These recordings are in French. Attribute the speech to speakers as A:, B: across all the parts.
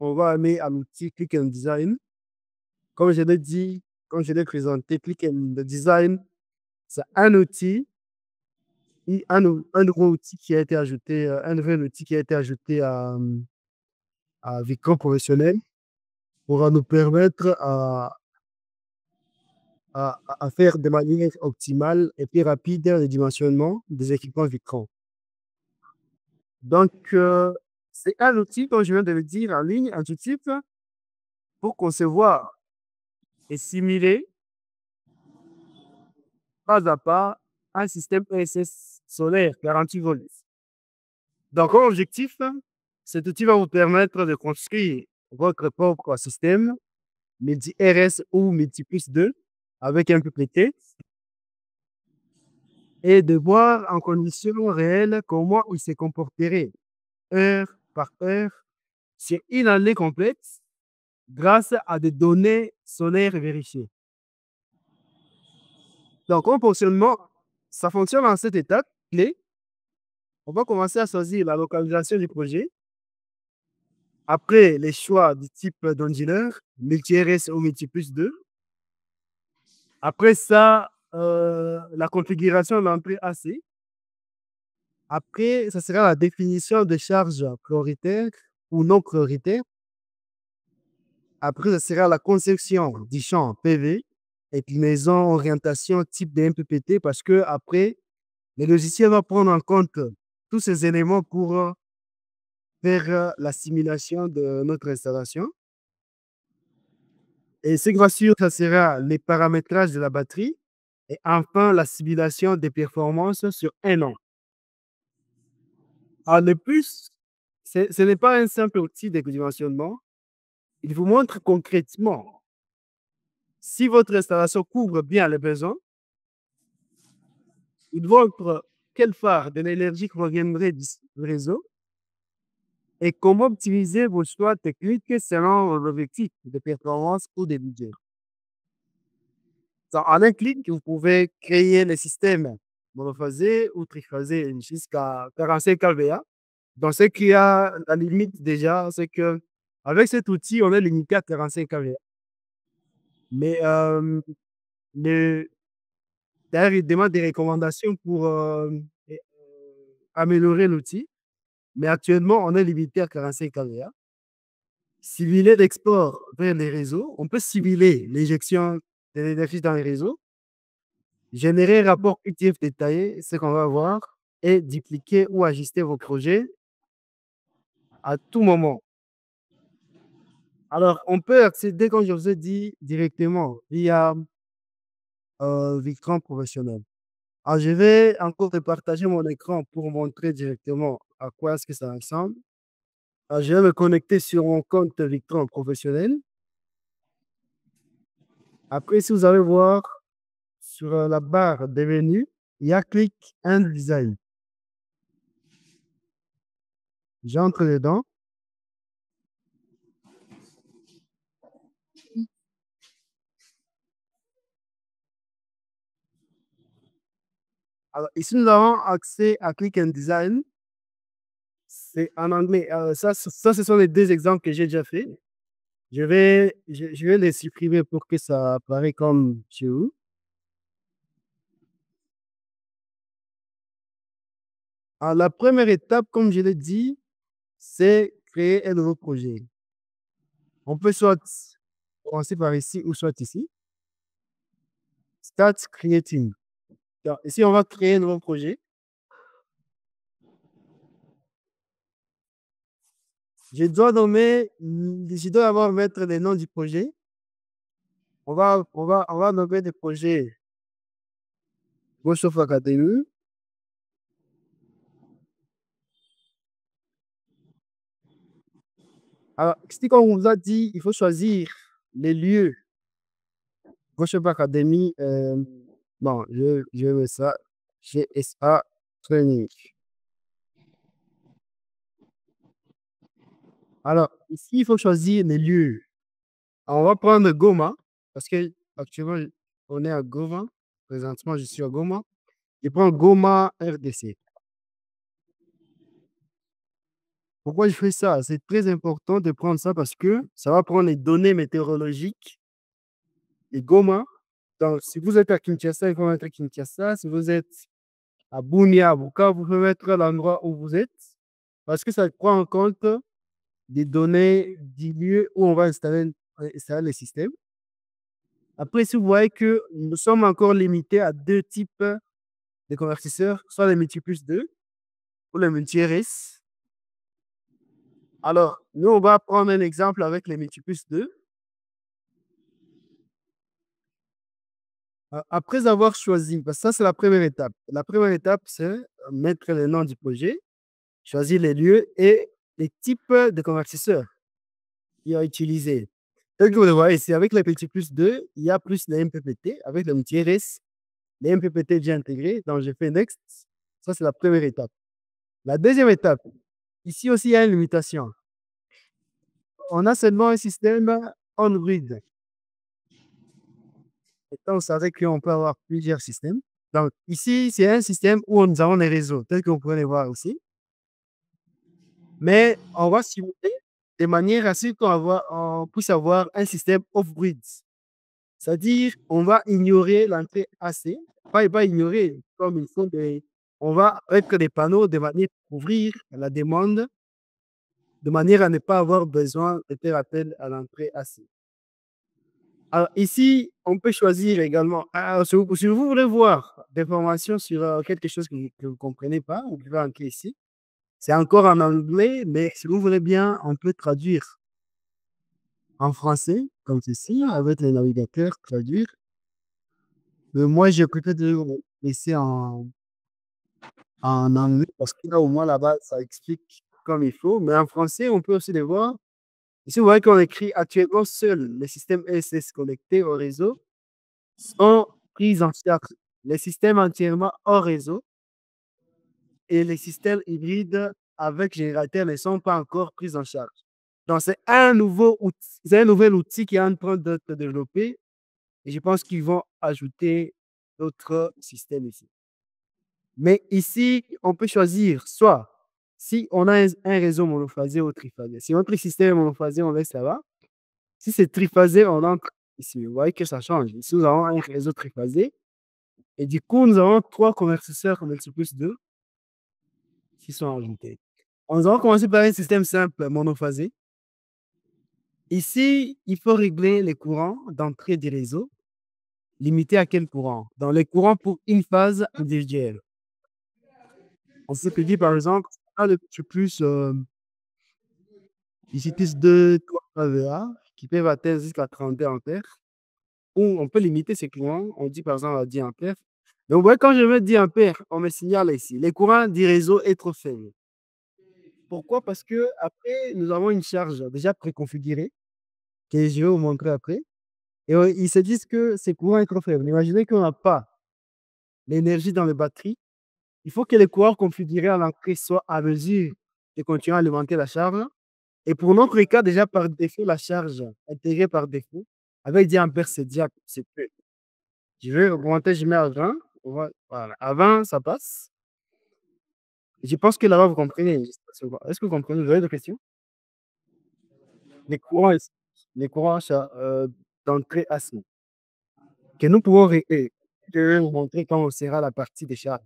A: on va aller à l'outil Click and Design. Comme je l'ai dit, comme je l'ai présenté, Click and Design, c'est un outil, un nouveau outil qui a été ajouté, un nouvel outil qui a été ajouté à Vicom Professionnel pour nous permettre à faire de manière optimale et plus rapide le dimensionnement des équipements Vicom. Donc, c'est un outil, comme je viens de le dire, en ligne, intuitif, pour concevoir et simuler pas à pas un système ESS solaire 48 volts. Donc, comme objectif, cet outil va vous permettre de construire votre propre système multi-RS ou multi-plus 2 avec un PPT et de voir en conditions réelles comment il se comporterait heure par heure sur une année complète grâce à des données solaires vérifiées. Donc, en fonctionnement, ça fonctionne en cette étape clé. On va commencer à choisir la localisation du projet. Après, les choix du type d'ingénieur, multi-RS ou multi-plus 2. Après ça, la configuration de l'entrée AC. Après, ça sera la définition de charges prioritaires ou non prioritaires. Après, ça sera la conception du champ PV et puis maison orientation type de MPPT parce que après, le logiciel va prendre en compte tous ces éléments pour faire la simulation de notre installation. Et ce qui va suivre, ça sera les paramétrages de la batterie et enfin la simulation des performances sur un an. Alors, le plus, ce n'est pas un simple outil de dimensionnement. Il vous montre concrètement si votre installation couvre bien les besoins. Il montre quelle part de l'énergie proviendrait du réseau et comment optimiser vos choix techniques selon l'objectif de performance ou de budget. En un clic, vous pouvez créer le système monophasé ou triphasé jusqu'à 45 kVA. Donc, ce qui a la limite déjà, c'est que avec cet outil, on est limité à 45 kVA. Mais d'ailleurs, il demande des recommandations pour améliorer l'outil. Mais actuellement, on est limité à 45 kVA. Simuler l'export vers les réseaux, on peut simuler l'injection de l'énergie dans les réseaux, générer un rapport UTF détaillé, ce qu'on va voir, et dupliquer ou ajuster vos projets à tout moment. Alors, on peut accéder, comme je vous ai dit, directement via l'écran professionnel. Alors, je vais encore te partager mon écran pour montrer directement à quoi est-ce que ça ressemble. Alors, je vais me connecter sur mon compte Victron professionnel. Après, si vous allez voir sur la barre de menu, il y a Click and Design. J'entre dedans. Alors, ici, nous avons accès à Click and Design. C'est en anglais. Ça, ce sont les deux exemples que j'ai déjà fait. Je vais les supprimer pour que ça apparaisse comme chez vous. Alors, la première étape, comme je l'ai dit, c'est créer un nouveau projet. On peut soit commencer par ici ou soit ici. Start Creating. Donc, ici, on va créer un nouveau projet. Je dois avoir mettre les noms du projet. On va nommer des projets Microsoft Academy. Alors, si comme on vous a dit, il faut choisir les lieux. Microsoft Academy, bon, je vais mettre ça. GSA Training. Alors, ici, il faut choisir les lieux. Alors, on va prendre Goma, parce que actuellement, on est à Goma. Présentement, je suis à Goma. Je prends Goma RDC. Pourquoi je fais ça? C'est très important de prendre ça parce que ça va prendre les données météorologiques et Goma. Donc, si vous êtes à Kinshasa, il faut mettre Kinshasa. Si vous êtes à Bunia, à Bukavu, vous pouvez mettre l'endroit où vous êtes parce que ça prend en compte des données du lieu où on va installer le système. Après, si vous voyez que nous sommes encore limités à deux types de convertisseurs, soit les multiplus 2 ou les multi-RS. Alors, nous, on va prendre un exemple avec les multiplus 2. Après avoir choisi, parce que ça, c'est la première étape. La première étape, c'est mettre le nom du projet, choisir les lieux et les types de convertisseurs qu'il a utilisés. Et que vous le voyez ici, avec les multiplus 2, il y a plus les MPPT. Avec le multi-RS, les MPPT déjà intégrés. Donc, j'ai fait Next. Ça, c'est la première étape. La deuxième étape, ici aussi, il y a une limitation. On a seulement un système on-grid. Et on savait qu'on peut avoir plusieurs systèmes. Donc, ici, c'est un système où nous avons des réseaux, tel qu'on pourrait les voir aussi. Mais on va simuler de manière à ce qu'on puisse avoir un système off-grid. C'est-à-dire, on va ignorer l'entrée AC. Pas ignorer, comme il faut, on va mettre des panneaux de manière à couvrir la demande, de manière à ne pas avoir besoin de faire appel à l'entrée AC. Alors, ici, on peut choisir également. Alors, si vous voulez voir des formations sur quelque chose que vous ne comprenez pas, vous pouvez entrer ici. C'est encore en anglais, mais si vous voulez bien, on peut traduire en français, comme ceci, avec le navigateur, traduire. Mais moi, j'ai préféré de laisser en anglais parce que là, au moins, là-bas, ça explique comme il faut. Mais en français, on peut aussi les voir. Ici, vous voyez qu'on écrit actuellement seul les systèmes ESS connectés au réseau sont pris en charge. Les systèmes entièrement hors réseau et les systèmes hybrides avec générateur ne sont pas encore pris en charge. Donc, c'est un nouvel outil qui est en train de se développer et je pense qu'ils vont ajouter d'autres systèmes ici. Mais ici, on peut choisir soit si on a un réseau monophasé ou triphasé. Si notre système est monophasé, on laisse là-bas. Si c'est triphasé, on entre ici. Vous voyez que ça change. Ici, nous avons un réseau triphasé. Et du coup, nous avons trois convertisseurs multiplus 2 qui sont ajoutés. On va commencer par un système simple monophasé. Ici, il faut régler les courants d'entrée du réseau. Limité à quel courant? Dans les courants pour une phase individuelle. On peut dire, par exemple, le multiplus ici, 2, 3 VA qui peuvent atteindre jusqu'à 32 ampères. Ou on peut limiter ces courants. On dit, par exemple, à 10 ampères. Donc, vous voyez, quand je mets 10 ampères, on me signale ici. Les courants du réseau est trop faible. Pourquoi? Parce que après, nous avons une charge déjà préconfigurée que je vais vous montrer après. Et ils se disent que ces courants est trop faible. Imaginez qu'on n'a pas l'énergie dans les batteries. Il faut que les courants configurés à l'entrée soient à mesure de continuer à alimenter la charge. Et pour notre cas, déjà par défaut, la charge intégrée par défaut, avec 10 ampères, c'est déjà c'est peu. Je vais augmenter, je mets à 20. Voilà. À 20, ça passe. Je pense que là-bas, vous comprenez. Est-ce que vous comprenez? Vous avez des questions? Les courants, les courants d'entrée AC que nous pouvons régler. Je vais vous montrer quand on sera la partie des charges.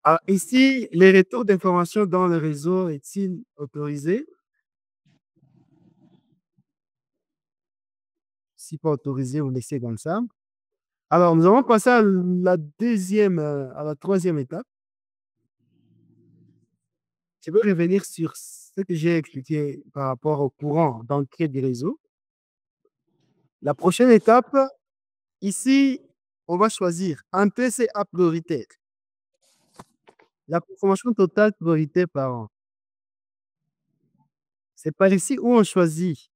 A: Alors, ici, les retours d'informations dans le réseau est-il autorisé? Si pas autorisé, vous laissez comme ça. Alors, nous allons passer à à la troisième étape. Je veux revenir sur ce que j'ai expliqué par rapport au courant d'entrée du réseau. La prochaine étape, ici, on va choisir un PCA prioritaire. La consommation totale prioritaire par an. C'est par ici où on choisit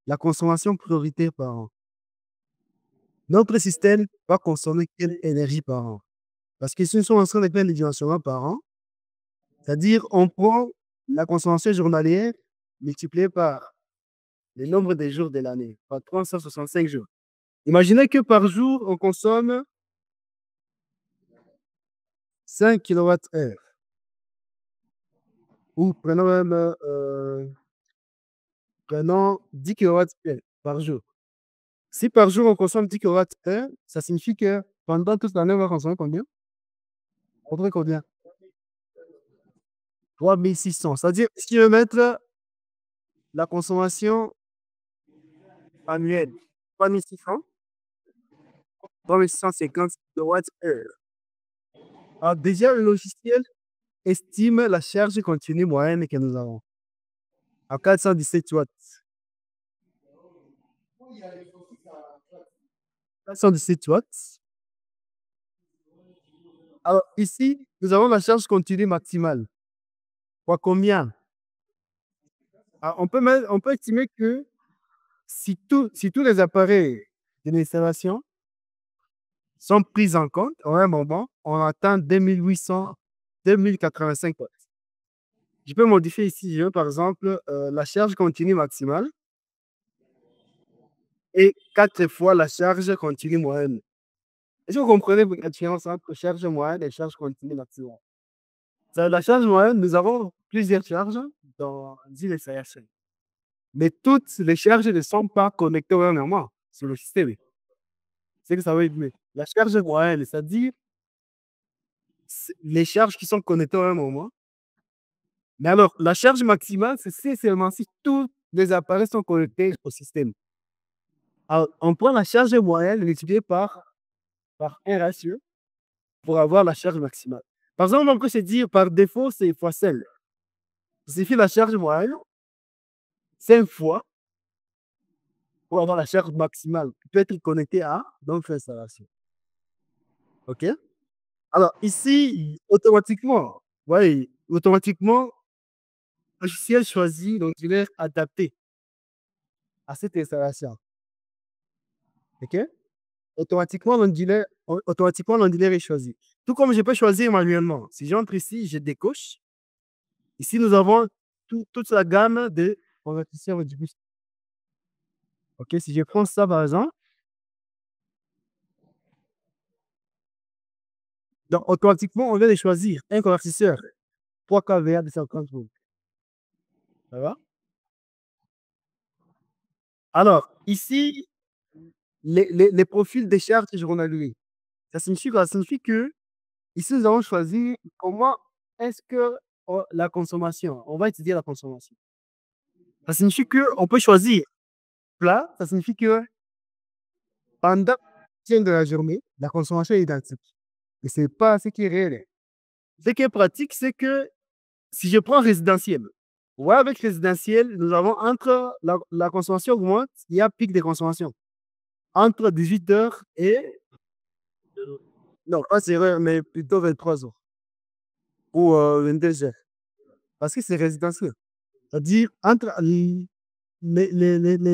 A: la consommation prioritaire par an. Notre système va consommer quelle énergie par an? Parce que si nous sommes en train de faire les dimensionnements par an, c'est-à-dire on prend la consommation journalière multipliée par le nombre de jours de l'année, par 365 jours. Imaginez que par jour, on consomme 5 kWh. Ou prenons même, prenons 10 kWh par jour. Si par jour on consomme 10 kWh, ça signifie que pendant toute l'année, on va consommer combien? À peu près combien? 3600. C'est-à-dire, si je veux mettre la consommation annuelle, 3600, 3650 kWh. Alors déjà, le logiciel estime la charge continue moyenne que nous avons à 417 watts. 417 watts. Alors ici, nous avons la charge continue maximale. Fois combien? Alors, on peut estimer que si tous les appareils de l'installation sont pris en compte, à un moment, on atteint 2800, 2085 watts. Je peux modifier ici, par exemple, la charge continue maximale et 4 fois la charge continue moyenne. Est-ce que vous comprenez la différence entre charge moyenne et charge continue maximale? La charge moyenne, nous avons plusieurs charges dans une installation. Mais toutes les charges ne sont pas connectées au même moment sur le système. C'est que ça veut dire. La charge moyenne, c'est-à-dire les charges qui sont connectées au même moment. Mais alors, la charge maximale, c'est seulement si tous les appareils sont connectés au système. Alors, on prend la charge moyenne multipliée par un ratio pour avoir la charge maximale. Par exemple, on peut se dire par défaut, c'est fois celle. Ça signifie la charge moyenne, 5 fois pour avoir la charge maximale qui peut être connectée à notre installation. OK? Alors, ici, automatiquement, ouais, automatiquement, le logiciel choisit l'ondulaire adapté à cette installation. OK? Automatiquement, l'ondulaire est choisi. Tout comme je peux choisir manuellement. Si j'entre ici, je décoche. Ici, nous avons toute la gamme de convertisseurs du bus. OK? Si je prends ça, par exemple, donc automatiquement, on vient de choisir un convertisseur 3 kVA de 50 volts. Ça va? Alors, ici, les profils de charge journaliers. Ça signifie quoi? Ça signifie que ici, nous allons choisir comment est-ce que la consommation, on va étudier la consommation. Ça signifie qu'on peut choisir plat, ça signifie que pendant de la journée, la consommation est identique. Et ce n'est pas ce qui est réel. Ce qui est pratique, c'est que si je prends résidentiel, ouais, avec résidentiel, nous avons entre la consommation augmente, il y a pic de consommation. Entre 18 heures et. Non, pas c'est vrai, mais plutôt 23 heures. Ou 22 heures. Parce que c'est résidentiel. C'est-à-dire, entre les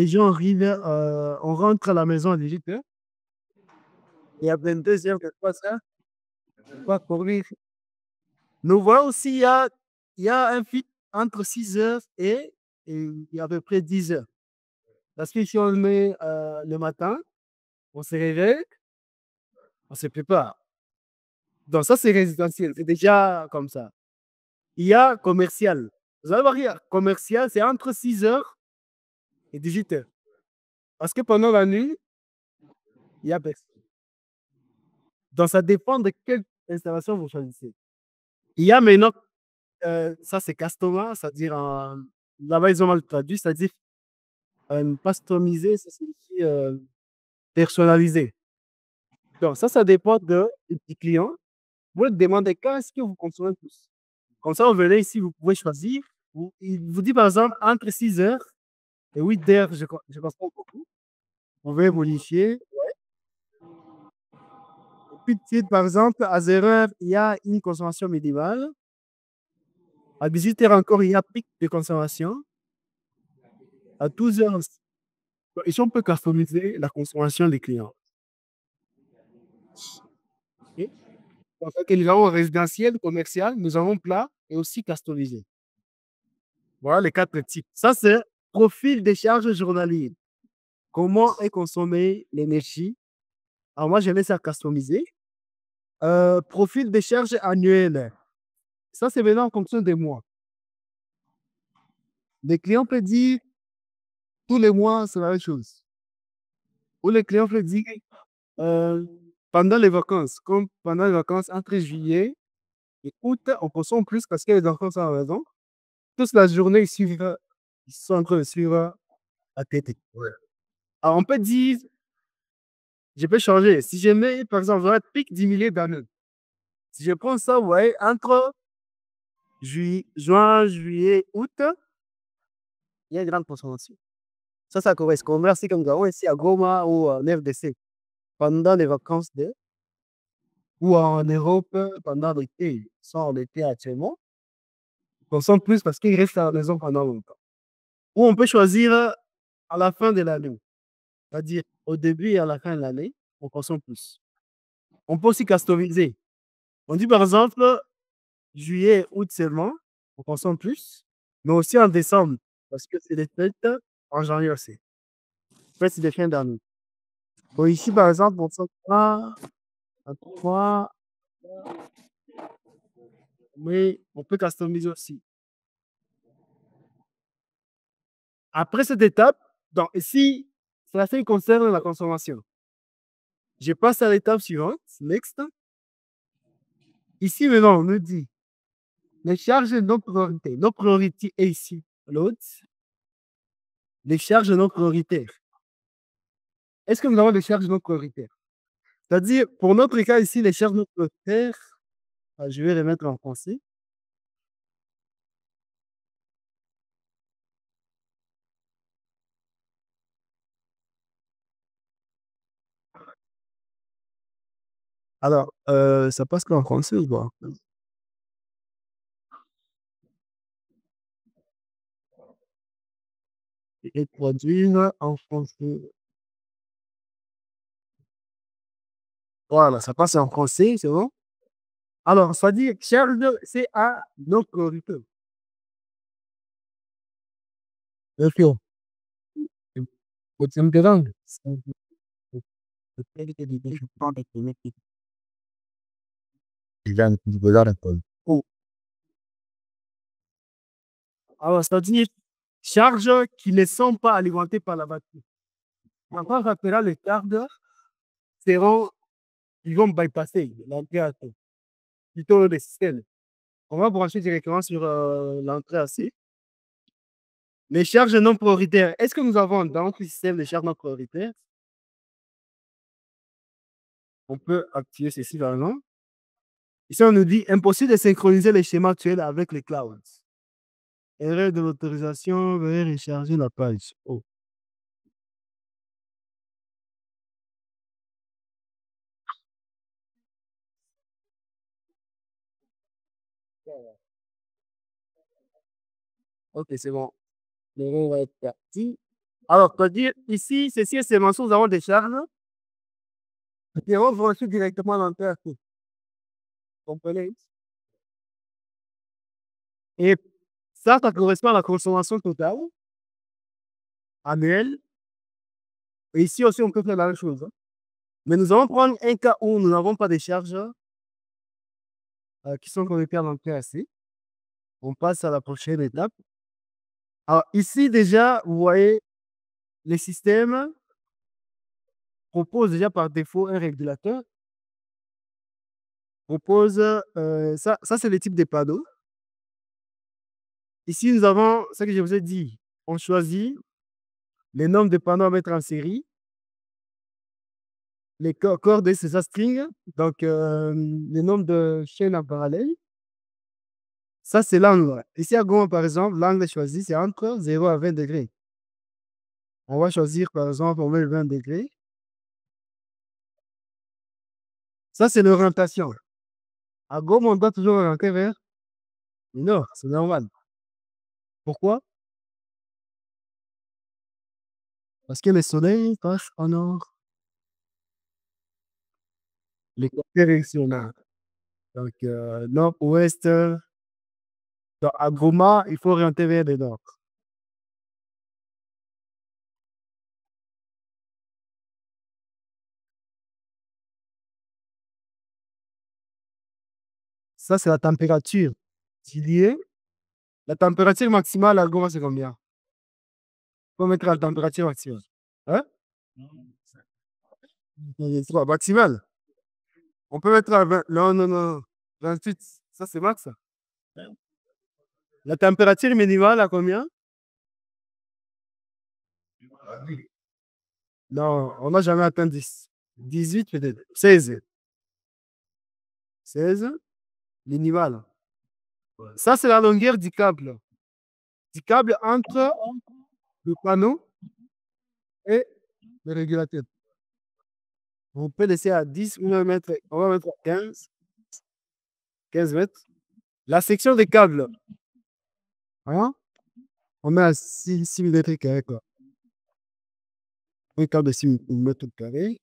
A: gens arrivent, on rentre à la maison à 18 heures. Et à 22 heures, quoi ça? Pas courir. Nous voyons aussi, il y a un fit entre 6 heures et à peu près 10 heures. Parce que si on le met le matin, on se réveille, on se prépare. Donc ça, c'est résidentiel. C'est déjà comme ça. Il y a commercial. Vous allez voir, commercial, c'est entre 6 heures et 18 heures. Parce que pendant la nuit, il y a personne. Donc ça dépend de quelle installation vous choisissez. Il y a maintenant, ça c'est customer, c'est-à-dire, là-bas ils ont mal traduit, c'est-à-dire customisé, ça signifie personnalisé. Donc ça dépend du client. Vous lui demandez quand est-ce que vous consommez plus. Comme ça, vous venez ici, vous pouvez choisir. Il vous dit par exemple entre 6 heures et 8 heures, je consomme beaucoup. Vous pouvez modifier. Et puis, par exemple, à 0 heure, il y a une consommation minimale. À 18 heures encore, il y a pic de consommation. À 12 heures aussi. Donc, ici, on peut customiser la consommation des clients. OK? En fait, nous avons résidentiel, commercial, nous avons plat et aussi customisé. Voilà les 4 types. Ça, c'est profil de charge journalier. Comment est consommée l'énergie? Alors, moi, je laisse ça customiser. Profil de charge annuel. Ça, c'est maintenant en fonction des mois. Les clients peuvent dire tous les mois, c'est la même chose. Ou les clients peuvent dire euh, pendant les vacances, comme pendant les vacances entre juillet et août, on consomme plus parce que les enfants sont à la maison. Toute la journée, ils sont en train de suivre la télé. Ouais. Alors, on peut dire, je peux changer. Si je mets, par exemple, un pic 10 milliers d'années, si je prends ça, vous voyez, entre juin, juillet, août, il y a une grande consommation. Ça correspond. Merci comme nous avons ici à Goma ou en RDC pendant les vacances ou en Europe pendant l'été. Soit en été actuellement, on consomme plus parce qu'ils restent à la maison pendant longtemps. Ou on peut choisir à la fin de l'année. C'est-à-dire au début et à la fin de l'année, on consomme plus. On peut aussi customiser. On dit par exemple juillet, août seulement, on consomme plus, mais aussi en décembre, parce que c'est des fêtes en janvier aussi. En fait, c'est des fins d'année. Bon, ici, par exemple, on sent pas à 3, mais on peut customiser aussi. Après cette étape, donc ici, cela concerne la consommation. Je passe à l'étape suivante, next. Ici, maintenant, on nous dit les charges non prioritaires. Nos priorités est ici. L'autre, les charges non prioritaires. Est-ce que nous avons des charges non prioritaires? C'est-à-dire, pour notre cas ici, les charges non prioritaires, je vais les mettre en français. Alors, ça passe qu'en français ou pas? Et produire en français. Voilà, ça passe en français, c'est bon? Alors, ça dit charge, c'est à non prioritaire. Perfio. Você me pergunta? Oh. Alors, ça dit charges qui ne sont pas alimentées par la batterie. Quand on rappellera les charges, seront, ils vont bypasser l'entrée à tout, plutôt le système. On va brancher directement sur l'entrée AC. Les charges non prioritaires. Est-ce que nous avons dans notre système les charges non prioritaires? On peut activer ceci par exemple. Ici, on nous dit impossible de synchroniser les schémas actuels avec les clouds. Erreur de l'autorisation, veuillez recharger la page. Oh. Ok, c'est bon. L'erreur va être partie. Alors, pour dire ici, ceci est seulement si nous avons des charges qui vont brancher directement l'entrée à tout. Vous comprenez? Et ça correspond à la consommation totale annuelle. Et ici aussi, on peut faire la même chose, hein. Mais nous allons prendre un cas où nous n'avons pas de charges qui sont connectées à l'entrée AC. On passe à la prochaine étape. Alors, ici, déjà, vous voyez, le système propose déjà par défaut un régulateur. Propose, ça c'est le type de panneau. Ici, nous avons ce que je vous ai dit. On choisit les nombres de panneaux à mettre en série, les cordes de ces strings, donc le nombre de chaînes en parallèle. Ça, c'est l'angle. Ici, à gauche, par exemple, l'angle choisi, c'est entre 0 à 20 degrés. On va choisir, par exemple, on met 20 degrés. Ça, c'est l'orientation. À gauche, on doit toujours orienter vers le nord. C'est normal. Pourquoi? Parce que le soleil passe en nord. L'équateur est sur nord. Donc, nord-ouest. Donc, à Goma, il faut orienter vers le nord. Ça, c'est la température du lieu. La température maximale à Goma, c'est combien? Faut mettre la température maximale. Hein? Maximale. On peut mettre à 20. Non, non, non. 28. Ça, c'est max, ça. La température minimale à combien? Non, on n'a jamais atteint 10. 18 peut-être. 16. 16. Minimal. Ça, c'est la longueur du câble. Du câble entre le panneau et le régulateur. On peut laisser à 10 ou on va mettre à 15. 15 mètres. La section des câbles, hein, on met à 6 mètres carrés, quoi. Un câble de 6 mètres carrés.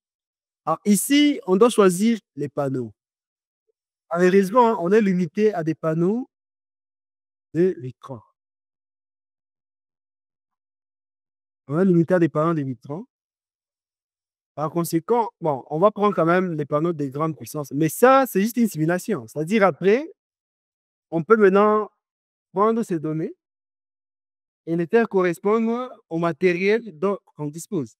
A: Alors, ici, on doit choisir les panneaux. Malheureusement, on est limité à des panneaux de vitrons. On est limité à des panneaux de vitrons. Par conséquent, bon, on va prendre quand même les panneaux de grande puissance. Mais ça, c'est juste une simulation. C'est-à-dire, après, on peut maintenant prendre ces données et les faire correspondre au matériel dont on dispose.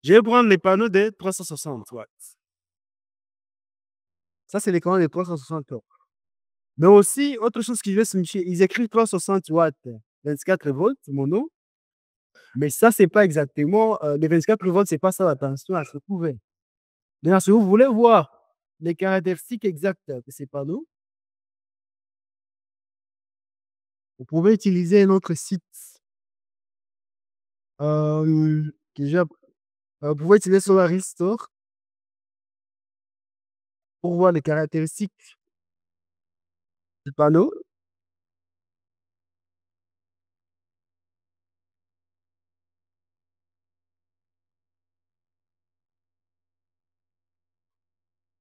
A: Je vais prendre les panneaux de 360 watts. Ça, c'est l'écran de 360 watts. Mais aussi, autre chose qui veut signifier, ils écrivent 360 watts, 24 volts mono. Mais ça, c'est pas exactement. Les 24 volts, c'est pas ça la tension à se trouver. Maintenant, si vous voulez voir les caractéristiques exactes de ces panneaux, vous pouvez utiliser un autre site. Que j'ai- vous pouvez utiliser Solaris Store pour voir les caractéristiques du panneau.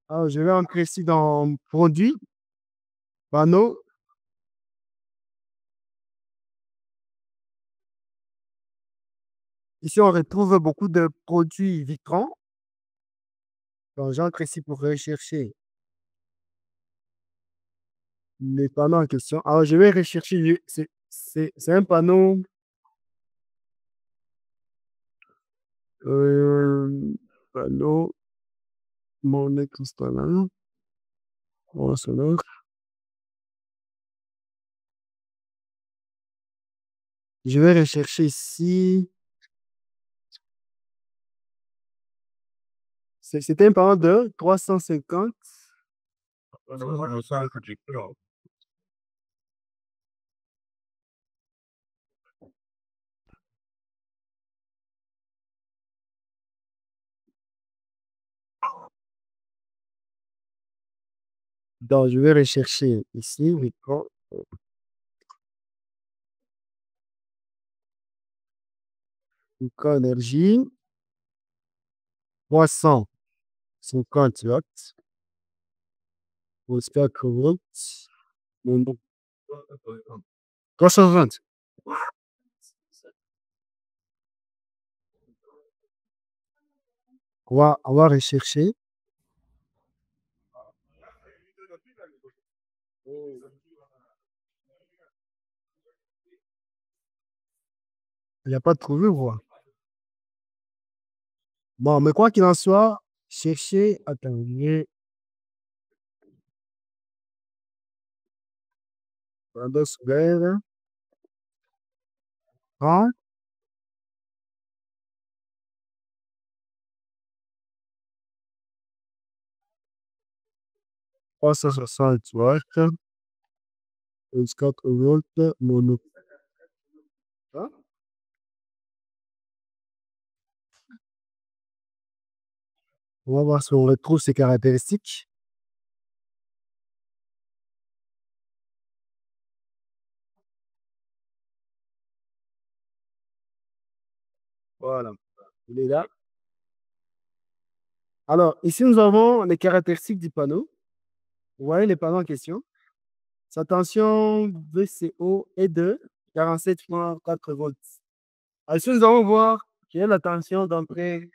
A: Alors, je vais entrer ici dans produits, panneaux. Ici, on retrouve beaucoup de produits vitrons. Donc, j'entre ici pour rechercher les panneaux en question. Alors, je vais rechercher. C'est un panneau. Euh, panneau. Mon écran. Mon sonore. Je vais rechercher ici. C'était un panneau de 350. Donc, je vais rechercher ici. Micro énergie. 350 watts. Pour spectre volts. 320. On va rechercher. Il n'y a pas de trouvé, quoi. Bon, mais quoi qu'il en soit, cherchez. Attends, pendant secondes. 30, 360 watts. 4 volts. Mono. Hein? On va voir si on retrouve ces caractéristiques. Voilà. Il est là. Alors, ici, nous avons les caractéristiques du panneau. Vous voyez les panneaux en question. Sa tension VCO est de 47,4 volts. Alors, ici, nous allons voir quelle est la tension d'entrée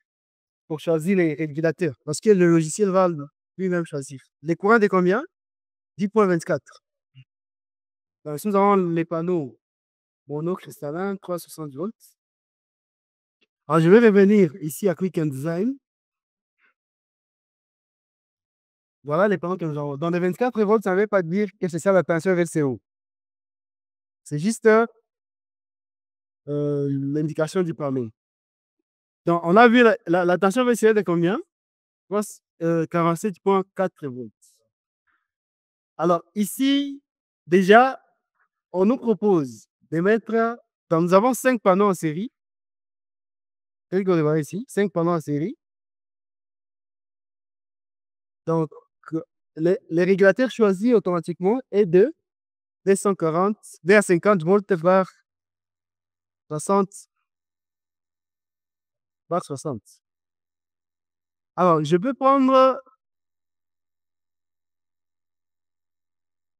A: pour choisir les régulateurs. Parce que le logiciel va lui-même choisir. Les courants de combien? 10,24. Donc, si nous avons les panneaux monocristallins, 360 volts. Alors, je vais revenir ici à Quick and Design. Voilà les panneaux que nous avons. Dans les 24 volts, ça ne veut pas dire que c'est ça la tension VCO. C'est juste l'indication du panneau. Donc, on a vu la tension VCO de combien? 47,4 volts. Alors, ici, déjà, on nous propose de mettre. Donc, nous avons 5 panneaux en série. Tel qu'on le voit ici, 5 panneaux en série. Donc, les régulateurs choisis automatiquement est de 240, 250 volts vers 60. Vers 60. Alors, je peux prendre.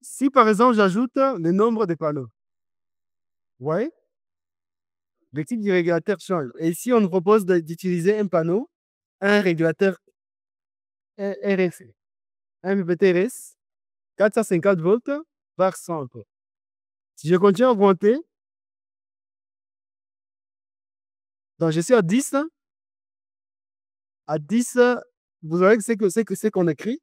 A: Si par exemple, j'ajoute le nombre de panneaux, vous voyez, le type du régulateur change. Et ici, on nous propose d'utiliser un panneau, un régulateur RS, un MPPT-RS, 450 volts par 100. Si je continue à augmenter, donc je suis à 10. À 10, vous voyez que c'est qu'on écrit.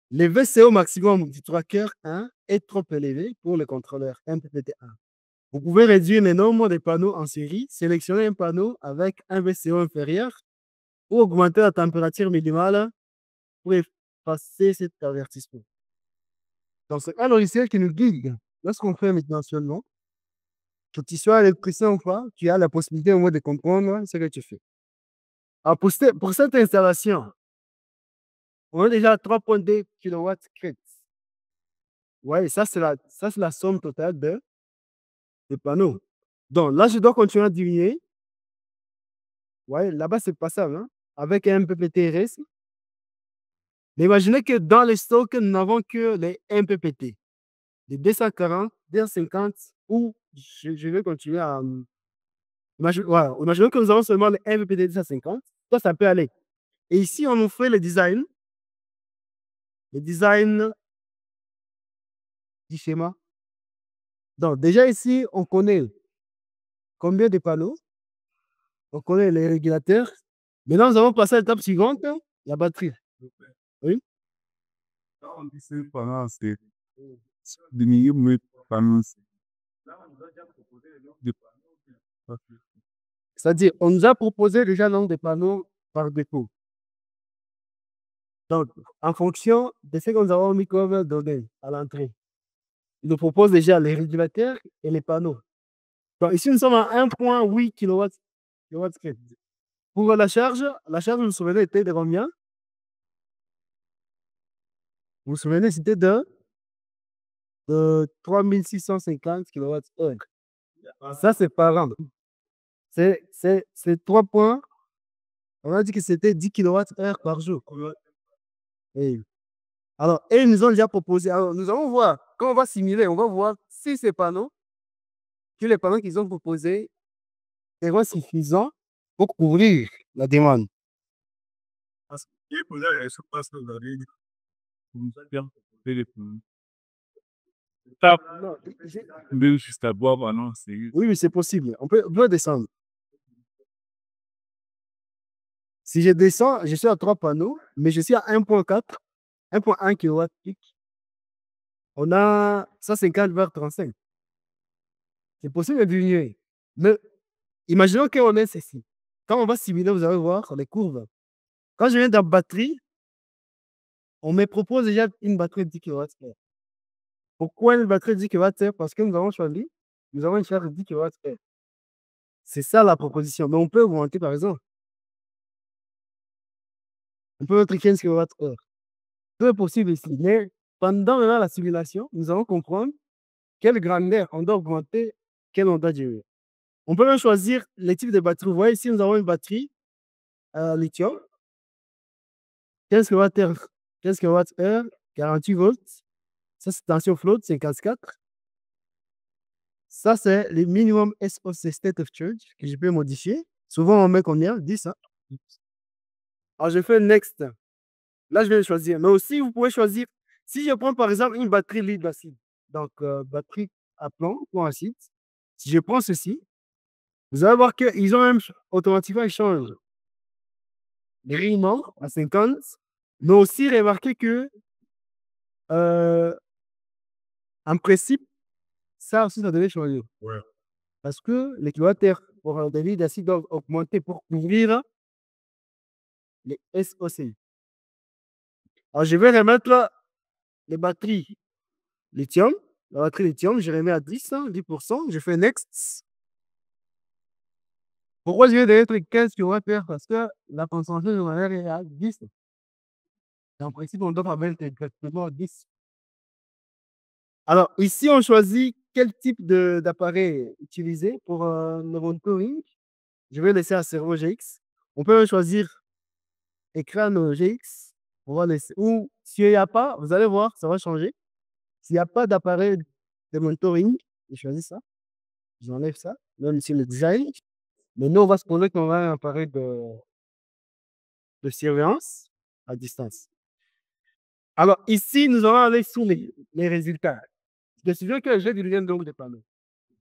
A: Le VCO maximum du tracker 1 est trop élevé pour le contrôleur MPPT1. Vous pouvez réduire le nombre de panneaux en série, sélectionner un panneau avec un VCO inférieur ou augmenter la température minimale pour effacer cet avertissement. Donc, c'est un logiciel qui nous guide lorsqu'on fait maintenant seulement. Que tu sois électricien ou pas, tu as la possibilité au moins de comprendre ce que tu fais. Alors, pour cette installation, on a déjà 3,2 kW crête. Oui, ça, c'est la somme totale des panneaux. Donc, là, je dois continuer à diminuer. Oui, là-bas, c'est passable, hein, avec un MPPT RS. Mais imaginez que dans le stock, nous n'avons que les MPPT. Les 240, 250, ou je vais continuer à. Imaginons que nous avons seulement les MPPT 250. Ça peut aller. Et ici, on nous fait le design. Le design du schéma. Donc, déjà ici, on connaît combien de panneaux. On connaît les régulateurs. Maintenant, nous allons passer à l'étape suivante, la batterie. Oui.
B: Quand on dit 5 panneaux en série, diminuer mes panneaux en série. Là, on nous a déjà proposé le nombre de panneaux.
A: C'est-à-dire, on nous a proposé déjà le nombre de panneaux par défaut. Donc, en fonction de ce que nous avons mis comme données à l'entrée, il nous propose déjà les régulateurs et les panneaux. Donc, ici, nous sommes à 1,8 kW. Pour la charge, vous vous souvenez, était de combien? Vous vous souvenez, c'était de 3650 kWh. Ça, c'est par an. C'est 3 points. On a dit que c'était 10 kWh par jour. Et, alors, et ils nous ont déjà proposé. Alors, nous allons voir, quand on va simuler, on va voir si ces panneaux, que les panneaux qu'ils ont proposés seront suffisants pour couvrir la demande.
B: Parce que pour là, je passe dans la ligne. Vous nous avez bien proposé les panneaux. Mais juste à boire maintenant, c'est.
A: Oui, c'est possible. On peut descendre. Si je descends, je suis à 3 panneaux, mais je suis à 1,4, 1,1 kW pic. On a 150 vers 35. C'est possible de diminuer. Mais imaginons qu'on ait ceci. Quand on va simuler, vous allez voir les courbes. Quand je viens dans la batterie, on me propose déjà une batterie de 10 kWh. Pourquoi une batterie de 10 kWh? Parce que nous avons choisi, nous avons une charge de 10 kWh. C'est ça la proposition. Mais on peut augmenter par exemple. On peut mettre 15 kWh. Tout est possible ici. Mais pendant la simulation, nous allons comprendre quelle grandeur on doit augmenter, quelle on doit diminuer. On peut même choisir les types de batteries. Vous voyez ici, nous avons une batterie lithium, 15 kWh, 15 kWh, 48 volts. Ça, c'est tension float, 54. Ça, c'est le minimum SOC state of charge que je peux modifier. Souvent, on met combien? 10. Hein? Alors, je fais next. Là, je vais choisir. Mais aussi, vous pouvez choisir. Si je prends par exemple une batterie lead acide, donc batterie à plomb acide, si je prends ceci, vous allez voir qu'ils ont même automatiquement échangé les rayonnements à 50, mais aussi remarquez que, en principe, ça aussi, ça devait changer.
B: Ouais.
A: Parce que les kilowattheures pour un devis d'acide doivent augmenter pour couvrir les SOC. Alors, je vais remettre les batteries lithium. La batterie lithium, je remets à 10, hein, 10%. Je fais next. Pourquoi je vais mettre 15 kWh? Parce que la concentration de l'air est à 10. Et en principe, on doit pas mettre exactement 10. Alors, ici, on choisit quel type d'appareil utiliser pour le monitoring. Je vais laisser à cerveau GX. On peut choisir écran GX. On va laisser. Ou s'il n'y a pas, vous allez voir, ça va changer. S'il n'y a pas d'appareil de monitoring, je choisis ça. J'enlève ça. Même si le design. Mais nous, on va se connecter, on va un appareil de surveillance à distance. Alors, ici, nous allons aller sous les résultats. Je me souviens que j'ai du lien donc des panneaux.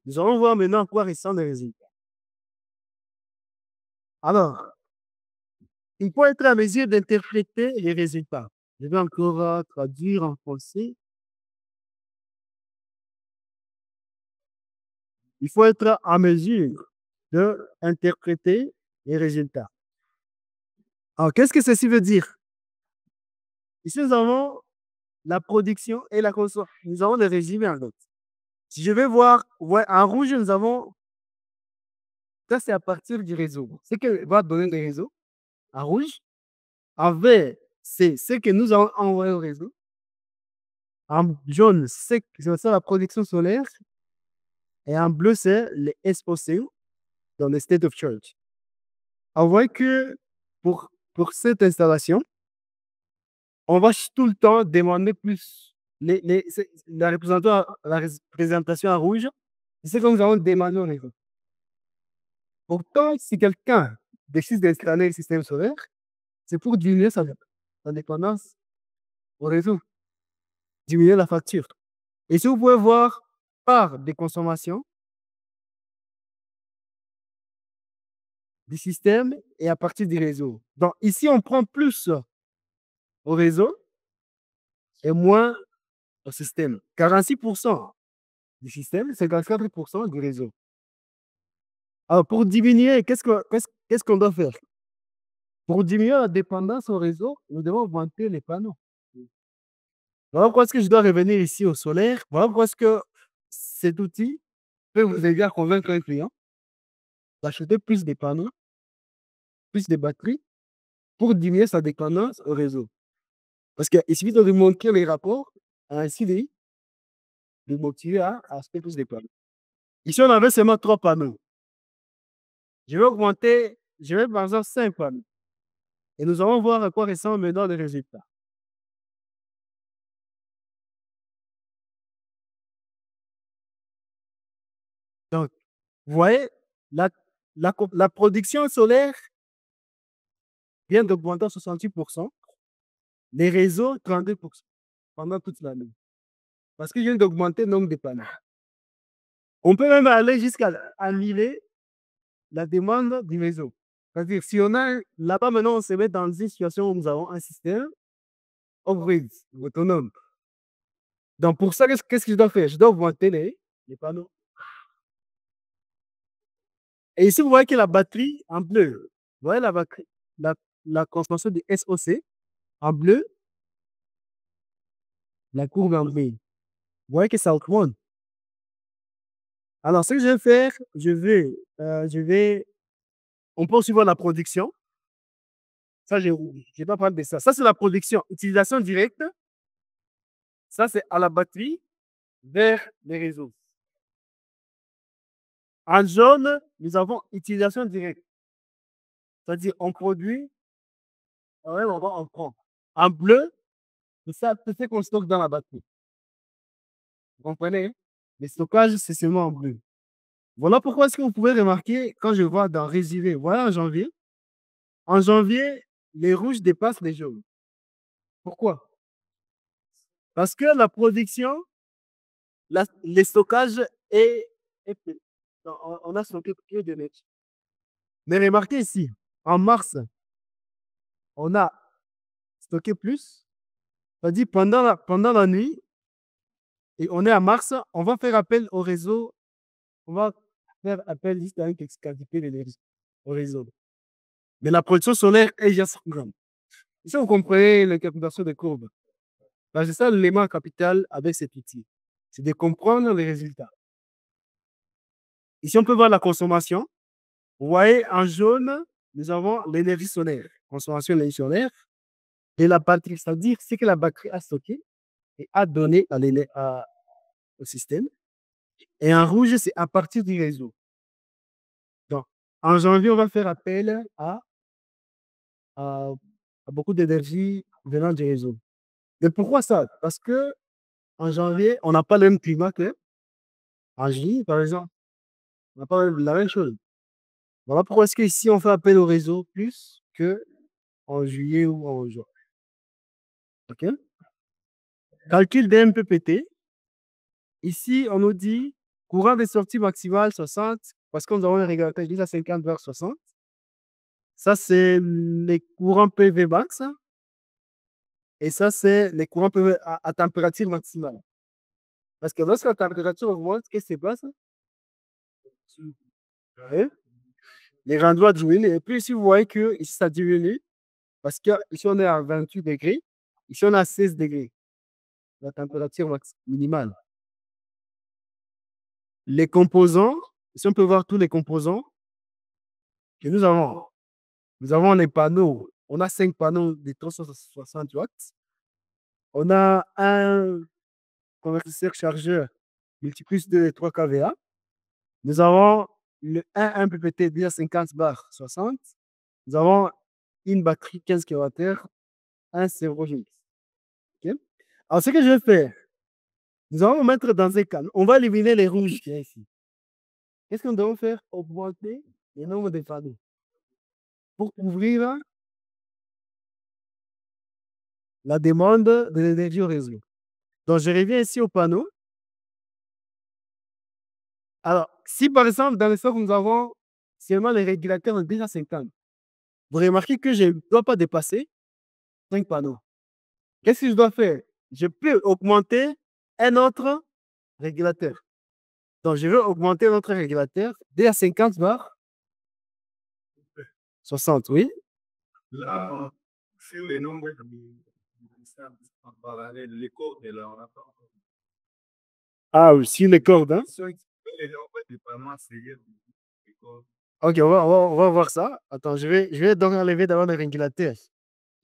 A: Nous allons voir maintenant à quoi ressemblent les résultats. Alors, il faut être en mesure d'interpréter les résultats. Je vais encore traduire en français. Il faut être en mesure d'interpréter les résultats. Alors, qu'est-ce que ceci veut dire? Ici, nous avons la production et la consommation. Nous avons les résumés en fait. Si je vais voir, ouais, en rouge, nous avons, ça c'est à partir du réseau. Ce que va donner le réseau, en rouge. En vert, c'est ce que nous avons envoyé au réseau. En jaune, c'est ça la production solaire. Et en bleu, c'est les SOC dans le state of charge. On voit que pour cette installation, on va tout le temps demander plus. La représentation en rouge, c'est ce que nous avons demandé au réseau. Pourtant, si quelqu'un décide d'installer le système solaire, c'est pour diminuer sa dépendance au réseau, diminuer la facture. Et si vous pouvez voir par des consommations du système et à partir du réseau. Donc ici, on prend plus au réseau et moins au système. 46% du système, 54% du réseau. Alors pour diminuer, qu'est-ce qu'on doit faire? Pour diminuer la dépendance au réseau, nous devons augmenter les panneaux. Voilà pourquoi est-ce que je dois revenir ici au solaire. Voilà pourquoi est-ce que cet outil peut vous aider à convaincre un client d'acheter plus de panneaux, plus de batteries pour diminuer sa dépendance au réseau. Parce qu'il suffit de remonter les rapports à un CDI, de motiver à acheter plus de panneaux. Ici, on avait seulement 3 panneaux. Je vais augmenter, je vais par exemple 5 panneaux. Et nous allons voir à quoi ressemble maintenant les résultats. Donc, vous voyez, la production solaire vient d'augmenter à 68%, les réseaux 32% pendant toute l'année. Parce qu'ils viennent d'augmenter le nombre de panneaux. On peut même aller jusqu'à annuler la demande du réseau. C'est-à-dire, si on a là-bas maintenant, on se met dans une situation où nous avons un système off-grid, autonome. Donc, pour ça, qu'est-ce que je dois faire? Je dois augmenter les panneaux. Et ici, vous voyez que la batterie en bleu, vous voyez la batterie, la consommation du SOC en bleu, la courbe en gris. Vous voyez que ça augmente. Alors, ce que je vais faire, on peut aussi voir la production. Ça, je ne vais pas parler de ça. Ça, c'est la production. Utilisation directe. Ça, c'est à la batterie vers les réseaux. En jaune, nous avons utilisation directe. C'est-à-dire, on produit, on prend. En bleu, c'est ça, c'est ce qu'on stocke dans la batterie. Vous comprenez? Le stockage, c'est seulement en bleu. Voilà pourquoi est-ce que vous pouvez remarquer, quand je vois dans résumé, voilà en janvier, les rouges dépassent les jaunes. Pourquoi? Parce que la production le stockage est petit. Donc, on a stocké plus d'énergie. Mais remarquez ici, en mars, on a stocké plus. C'est-à-dire pendant la nuit, et on est à mars, on va faire appel au réseau. On va faire appel juste à une quantité d'énergie au réseau. Mais la production solaire est juste grande. Si vous comprenez l'interprétation des courbes, ben, c'est ça l'élément capital avec cet outil. C'est de comprendre les résultats. Ici, on peut voir la consommation. Vous voyez, en jaune, nous avons l'énergie solaire, consommation d'énergie solaire, et la batterie, c'est-à-dire ce que la batterie a stocké et a donné au système. Et en rouge, c'est à partir du réseau. Donc, en janvier, on va faire appel à, à beaucoup d'énergie venant du réseau. Mais pourquoi ça? Parce que en janvier, on n'a pas le même climat qu'en juillet, par exemple. On n'a pas la même chose. Voilà pourquoi est-ce qu'ici, on fait appel au réseau plus qu'en juillet ou en juin. OK? Calcul d'MPPT. Ici, on nous dit courant de sortie maximale 60, parce que nous avons un régulateur qui est à 50 vers 60. Ça, c'est les courants PV max. Et ça, c'est les courants PV à température maximale. Parce que lorsque la température augmente, qu'est-ce qui se passe? Hein? Les rendements diminuent. Et puis, ici, vous voyez que ici, ça diminue. Parce qu'ici, on est à 28 degrés. Ici, on est à 16 degrés. La température minimale. Les composants, ici, on peut voir tous les composants que nous avons. Nous avons les panneaux. On a 5 panneaux de 360 watts. On a un convertisseur chargeur multiplus de 3 kVA. Nous avons le 1 PPT de 50 bar 60. Nous avons une batterie 15 kWh, un serveur Unix. OK? Alors, ce que je vais faire, nous allons mettre dans un canal. On va éliminer les rouges qui est ici. Qu'est-ce que nous devons faire? Augmenter le nombre de panneaux pour couvrir la demande de l'énergie au réseau. Donc, je reviens ici au panneau. Alors, si par exemple, dans le stock, nous avons seulement les régulateurs de 250, vous remarquez que je ne dois pas dépasser 5 panneaux. Qu'est-ce que je dois faire? Je peux augmenter un autre régulateur. Donc, je veux augmenter notre régulateur dès à 50 bar 60, oui.
B: Là, sur les nombres en parallèle, les codes de leur rapport.
A: Ah, aussi les cordes, hein?
B: Les nombres de vraiment sérieux.
A: Ok, on va voir ça. Attends, je vais donc enlever d'abord le régulateur.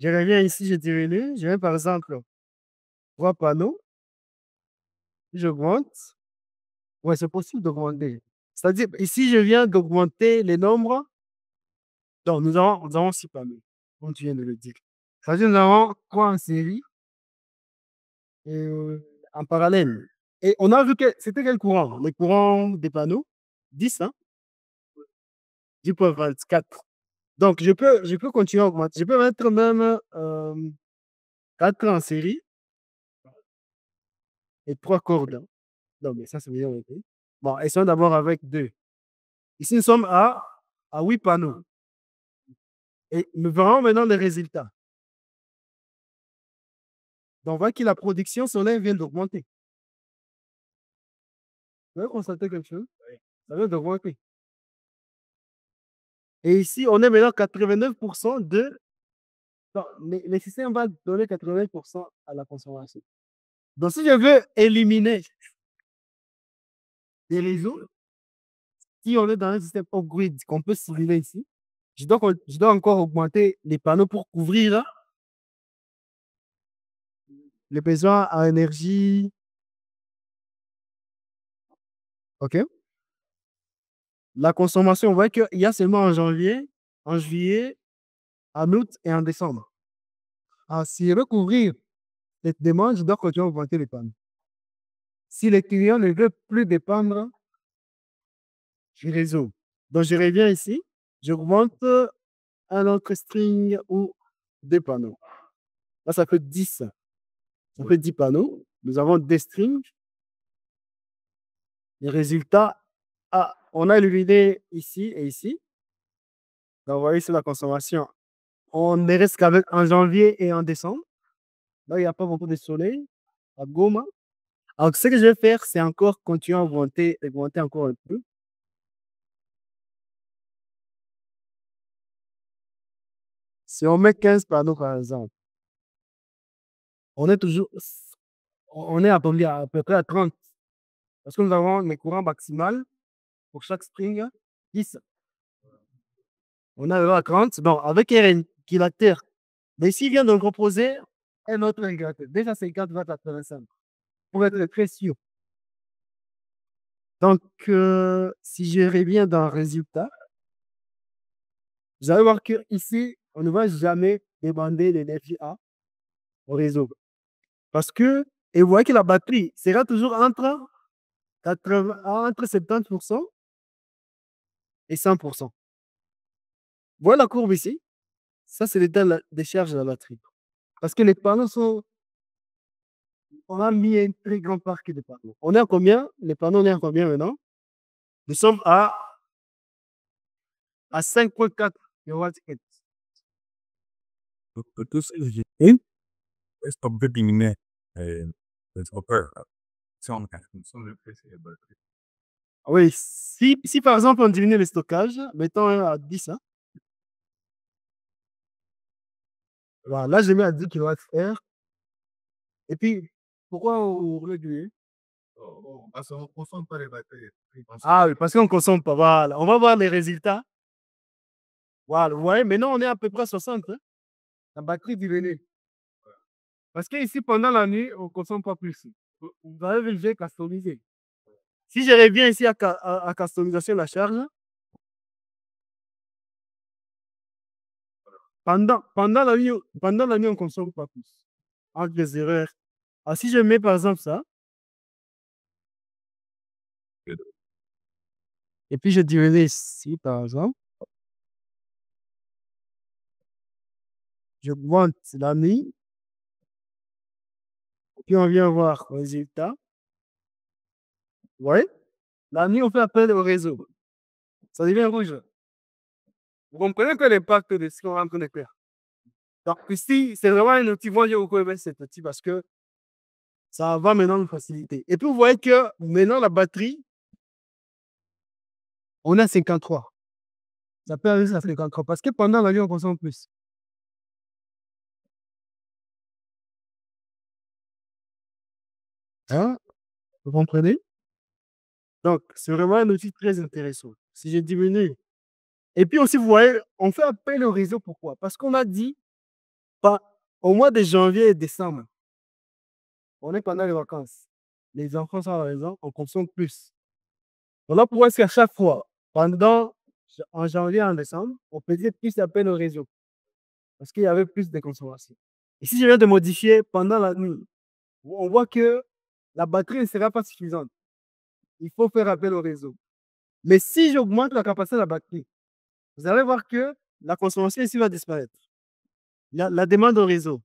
A: Je reviens ici, je diminue. Je vais par exemple 3 panneaux. J'augmente. Ouais, c'est possible d'augmenter. C'est-à-dire, ici, je viens d'augmenter les nombres. Donc, nous avons 6 panneaux, comme tu viens de le dire. C'est-à-dire, nous avons 3 en série et en parallèle. Et on a vu que c'était quel courant? Le courant des panneaux? 10, hein? 10,24. Donc, je peux continuer à augmenter. Je peux mettre même 4 en série et 3 cordes, hein. Non, mais ça, c'est bien. Bon, essayons d'abord avec 2. Ici, nous sommes à 8 panneaux. Et nous verrons maintenant les résultats. Donc, on voit que la production solaire vient d'augmenter. Vous avez constaté quelque chose? Ça vient d'augmenter. Et ici, on est maintenant 89% de... Donc, le système va donner 80% à la consommation. Donc, si je veux éliminer les réseaux, si on est dans un système off-grid qu'on peut simuler ici, je dois encore augmenter les panneaux pour couvrir les besoins en énergie. OK? La consommation, on voit qu'il y a seulement en janvier, en juillet, en août et en décembre. Alors, si je veux couvrir cette demande, je dois continuer à augmenter les panneaux. Si les clients ne veulent plus dépendre du réseau, donc je reviens ici, j'augmente un autre string ou des panneaux. Là, ça fait 10. Ça fait 10 panneaux. Nous avons des strings. Les résultats, ah, on a éliminé ici et ici. Donc, vous voyez, c'est la consommation. On ne reste qu'avec en janvier et en décembre. Là, il n'y a pas beaucoup de soleil à Goma. Alors, ce que je vais faire, c'est encore continuer à augmenter encore un peu. Si on met 15 panneaux, par exemple, on est toujours, on est à peu près à 30. Parce que nous avons les courants maximales pour chaque string, 10. On est à 30. Bon, avec un régulateur. Mais s'il vient de proposer un autre régulateur, déjà 50 va à 85 pour être très sûr. Donc, si je reviens dans le résultat, vous allez voir qu'ici, on ne va jamais demander l'énergie A au réseau. Parce que, et vous voyez que la batterie sera toujours entre 70% et 100%. Voilà la courbe ici. Ça, c'est l'état de la décharge de la batterie. Parce que les panneaux sont. On a mis un très grand parc de panneaux. On est à combien? Les panneaux, on est à combien maintenant? Nous sommes à 5,4 kW.
B: Peut-être que j'ai une stop diminuer le stopper. Si on le fait, c'est bon.
A: Oui, si par exemple on diminue le stockage, mettons à 10, hein. Voilà, là, je mets à 10 kWh. Et puis, pourquoi on réduit?
B: Parce qu'on ne consomme pas les batteries.
A: Ah oui, parce qu'on ne consomme pas. Voilà, on va voir les résultats. Voilà, vous voyez, maintenant on est à peu près à 60, hein, la batterie diminue. Parce qu'ici, pendant la nuit, on ne consomme pas plus. Vous avez vu, j'ai customisé. Si je reviens ici à customisation de la charge, pendant la nuit, on ne consomme pas plus. Entre les erreurs. Alors, si je mets par exemple ça, et puis je diminue ici, par exemple, j'augmente la nuit, puis on vient voir le résultat. Vous voyez? La nuit, on fait appel au réseau. Ça devient rouge. Vous comprenez que l'impact de ce qu'on est en train de faire. Donc, ici, c'est vraiment un outil. Moi, j'ai beaucoup aimé cet outil parce que ça va maintenant nous faciliter. Et puis, vous voyez que maintenant, la batterie, on a 53. Ça peut aller à 53 parce que pendant la nuit, on consomme plus. Hein? Vous comprenez? Donc, c'est vraiment un outil très intéressant. Si je diminue. Et puis aussi, vous voyez, on fait appel au réseau. Pourquoi? Parce qu'on a dit, pas, au mois de janvier et décembre, on est pendant les vacances. Les enfants sont à la maison, on consomme plus. Voilà pourquoi est-ce qu'à chaque fois, en janvier et en décembre, on faisait plus appel au réseau. Parce qu'il y avait plus de consommation. Et si je viens de modifier pendant la nuit, on voit que la batterie ne sera pas suffisante. Il faut faire appel au réseau. Mais si j'augmente la capacité de la batterie, vous allez voir que la consommation ici va disparaître. La demande au réseau.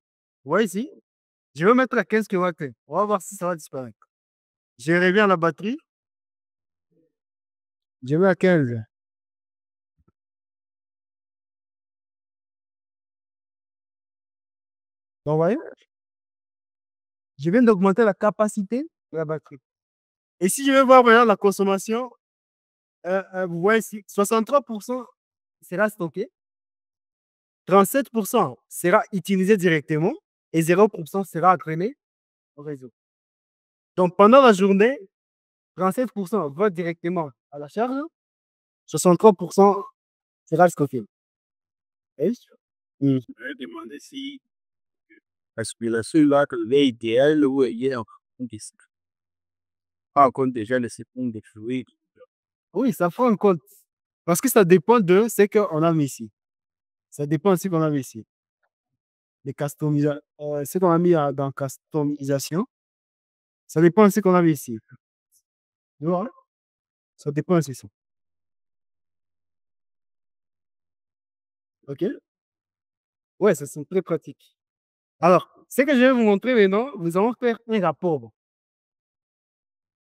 A: Vous voyez ici, je vais mettre à 15 kW. On va voir si ça va disparaître. Je reviens à la batterie. Je mets à 15. Donc, vous voyez, je viens d'augmenter la capacité de la batterie. Et si je vais voir maintenant la consommation, vous voyez ici, 63% sera stocké, 37% sera utilisé directement et 0% sera entraîné au réseau. Donc, pendant la journée, 37% va directement à la charge, 63% sera stocké.
B: Je vais demander si parce que là, celui-là, l'idéal, oui, il y a un disque. Pas compte déjà de ces points de fluide.
A: Oui, ça prend en compte. Parce que ça dépend de ce qu'on a mis ici. Ça dépend de ce qu'on a mis ici. Ce qu'on a mis dans customisation, ça dépend de ce qu'on a mis ici. Tu vois? Ça dépend de ça. OK? Ouais, ça c'est très pratique. Alors, ce que je vais vous montrer maintenant, nous allons faire un rapport.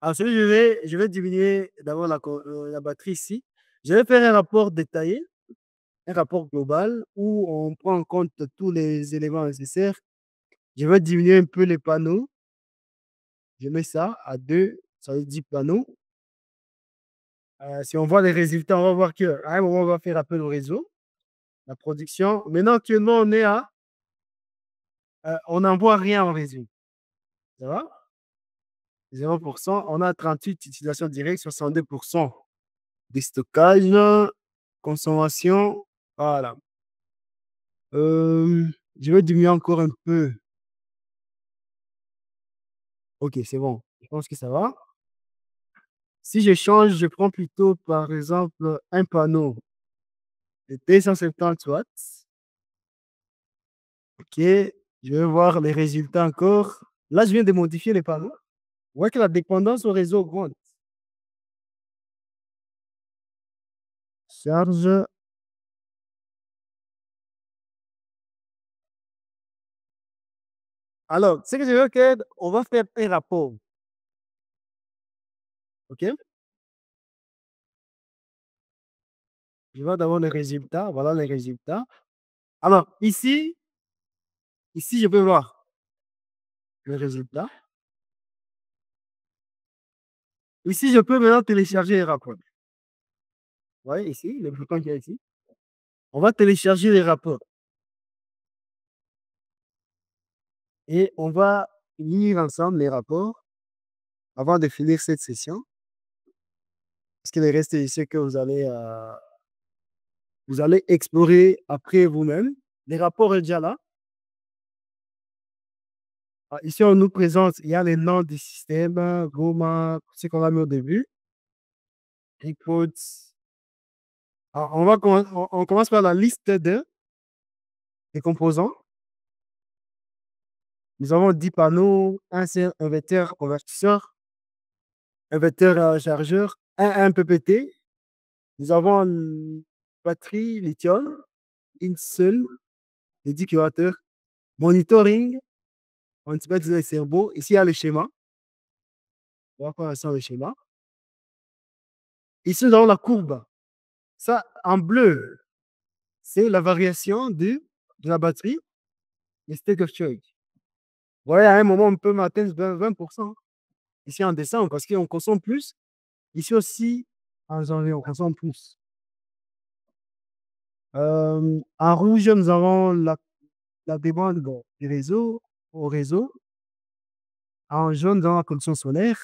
A: Ensuite, je vais diminuer d'abord la batterie ici. Je vais faire un rapport détaillé, un rapport global où on prend en compte tous les éléments nécessaires. Je vais diminuer un peu les panneaux. Je mets ça à 2, ça veut dire 10 panneaux. Si on voit les résultats, on va voir qu'à un moment, on va faire appel au réseau, la production. Maintenant, actuellement, on n'envoie rien en réseau. Ça va? 0%. On a 38 utilisations directes, 62% de stockage, consommation. Voilà. Je vais diminuer encore un peu. Ok, c'est bon. Je pense que ça va. Si je change, je prends plutôt, par exemple, un panneau de 270 watts. Ok, je vais voir les résultats encore. Là, je viens de modifier les panneaux. On voit que la dépendance au réseau augmente. Charge. Alors, ce que je veux que on va faire un rapport. OK? Je vois d'abord les résultats. Voilà les résultats. Alors, ici, je peux voir les résultats. Ici, je peux maintenant télécharger les rapports. Vous voyez ici, le bouton qu'il y a ici. On va télécharger les rapports et on va lire ensemble les rapports avant de finir cette session. Parce qu'il reste ici que vous allez explorer après vous-même. Les rapports sont déjà là. Ici, on nous présente, il y a les noms des systèmes, Goma, ce qu'on a mis au début. Reports. On commence par la liste des composants. Nous avons 10 panneaux, un seul inverteur convertisseur, inverteur chargeur, un PPT. Nous avons une batterie lithium, une seule, de 10 kWh. Monitoring, on peut dire le cerveau. Ici, il y a le schéma. On va voir ça le schéma. Ici, nous avons la courbe. Ça, en bleu, c'est la variation de la batterie, le state of charge. Vous voyez, à un moment, on peut atteindre 20%. Ici, en descend parce qu'on consomme plus. Ici aussi, en janvier, on consomme plus. En rouge, nous avons la demande du réseau au réseau. En jaune, nous avons la condition solaire.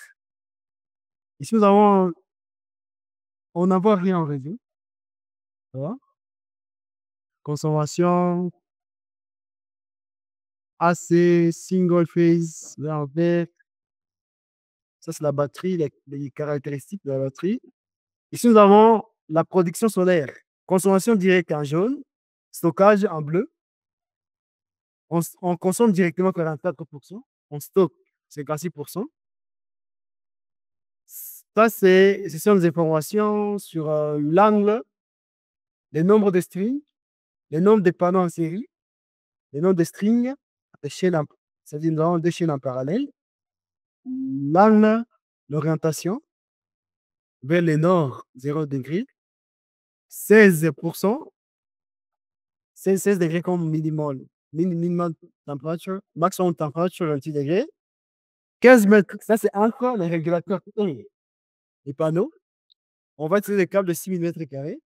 A: Ici, on n'envoie rien en réseau. Voilà. Consommation, AC, single phase, en vert. Ça, c'est la batterie, les caractéristiques de la batterie. Ici, nous avons la production solaire. Consommation directe en jaune, stockage en bleu. On consomme directement 44%, on stocke 56%. Ça, ce sont des informations sur l'angle, le nombre de strings, le nombre de panneaux en série, le nombre de strings, c'est-à-dire nous avons deux chaînes en parallèle, l'angle, l'orientation vers le nord, 0 degré, 16%, 16 degrés comme minimum temperature, maximum temperature 28 degrés, 15 mètres, ça c'est encore le régulateur les panneaux. On va utiliser des câbles de 6000 mètres carrés.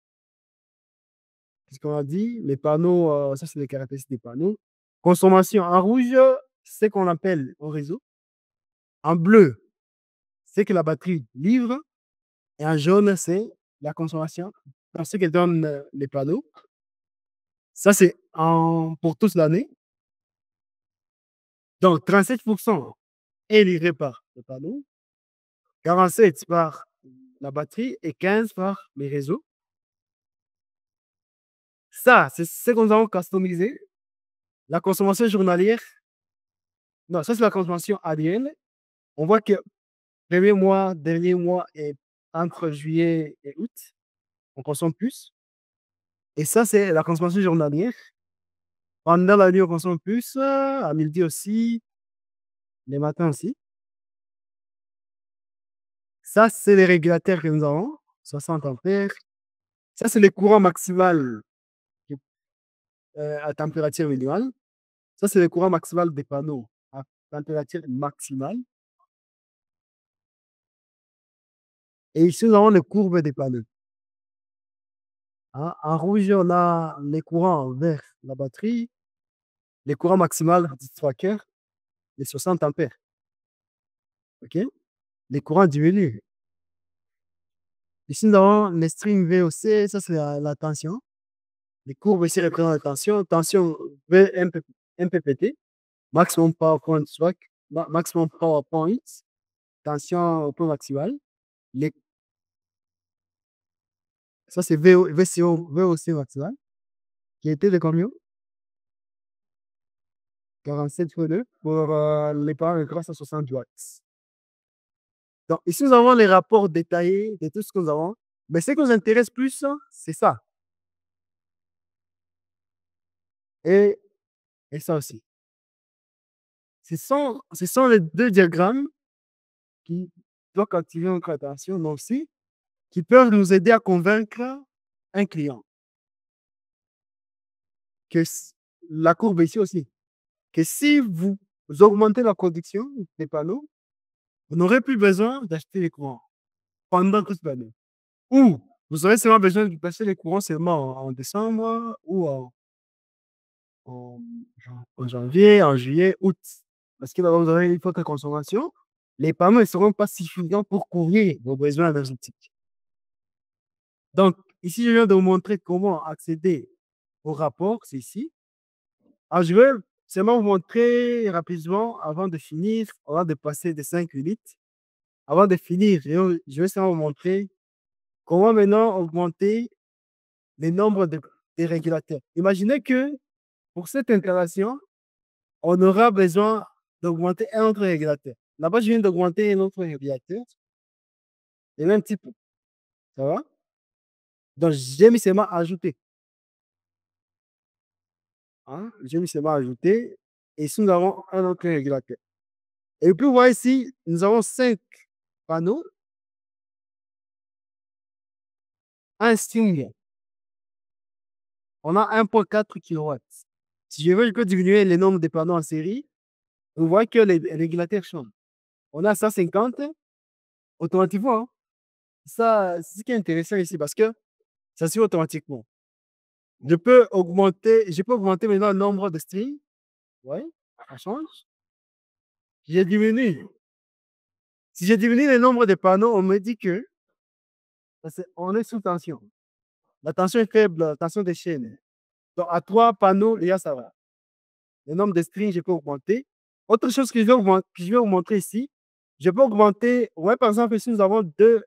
A: Qu'est-ce qu'on a dit? Les panneaux, ça c'est les caractéristiques des panneaux. Consommation en rouge, c'est ce qu'on appelle au réseau. En bleu, c'est que la batterie livre. Et en jaune, c'est la consommation. C'est ce que donnent les panneaux. Ça, c'est pour toute l'année. Donc, 37% est livré par le panneau, 47% par la batterie et 15% par les réseaux. Ça, c'est ce que nous avons customisé. La consommation journalière, non, ça c'est la consommation annuelle. On voit que premier mois, dernier mois et entre juillet et août, on consomme plus. Et ça, c'est la consommation journalière. Pendant la nuit, on consomme plus, à midi aussi, les matins aussi. Ça, c'est les régulateurs que nous avons, 60 ampères. Ça, c'est le courant maximal à température minimale. Ça, c'est le courant maximal des panneaux à température maximale. Et ici, nous avons les courbes des panneaux. Hein, en rouge, on a les courants vers la batterie, les courants maximal du tracker, les 60 ampères. OK? Les courants diminuent. Ici, nous avons les strings VOC, ça c'est la tension. Les courbes ici représentent la tension. Tension V MPPT, maximum power point track, maximum power point, tension au point maximal. Les, ça c'est VOC maximal, qui était de combien? 47,2 pour les power grâce à 60 watts. Donc, ici, nous avons les rapports détaillés de tout ce que nous avons. Mais ce qui nous intéresse plus, c'est ça. Et, et ça aussi. Ce sont les deux diagrammes qui doivent captiver notre attention, mais aussi qui peuvent nous aider à convaincre un client. Que la courbe ici aussi. Que si vous augmentez la production des panneaux, vous n'aurez plus besoin d'acheter les courants pendant toute l'année. Ou vous aurez seulement besoin de passer les courants seulement en décembre ou en janvier, en juillet, août. Parce que vous aurez une forte consommation. Les panneaux ne seront pas suffisants pour couvrir vos besoins énergétiques. Donc, ici, je viens de vous montrer comment accéder au rapport, c'est ici. Alors, je vais seulement vous montrer rapidement, avant de finir, avant de passer de 5 minutes, avant de finir, je vais seulement vous montrer comment maintenant augmenter le nombre des régulateurs. Imaginez que pour cette installation, on aura besoin d'augmenter un autre régulateur. Là-bas, je viens d'augmenter un autre régulateur, le même type. Ça va? Donc, j'ai mis seulement ajouter. Hein? J'ai mis seulement ajouter. Et ici, nous avons un autre régulateur. Et puis, vous voyez ici, nous avons 5 panneaux. Un string. On a 1,4 kW. Si je veux diminuer le nombre de panneaux en série, vous voyez que les régulateurs changent. On a 150 automatiquement. Hein. Ça, c'est ce qui est intéressant ici parce que ça suit automatiquement. Je peux augmenter maintenant le nombre de strings. Oui, ça change. J'ai diminué. Si je diminue le nombre de panneaux, on me dit que on est sous tension. La tension est faible, la tension des chaînes. Donc, à 3 panneaux, là, ça va. Le nombre de strings, je peux augmenter. Autre chose que je vais vous montrer ici, je peux augmenter. Ouais, par exemple, ici, nous avons deux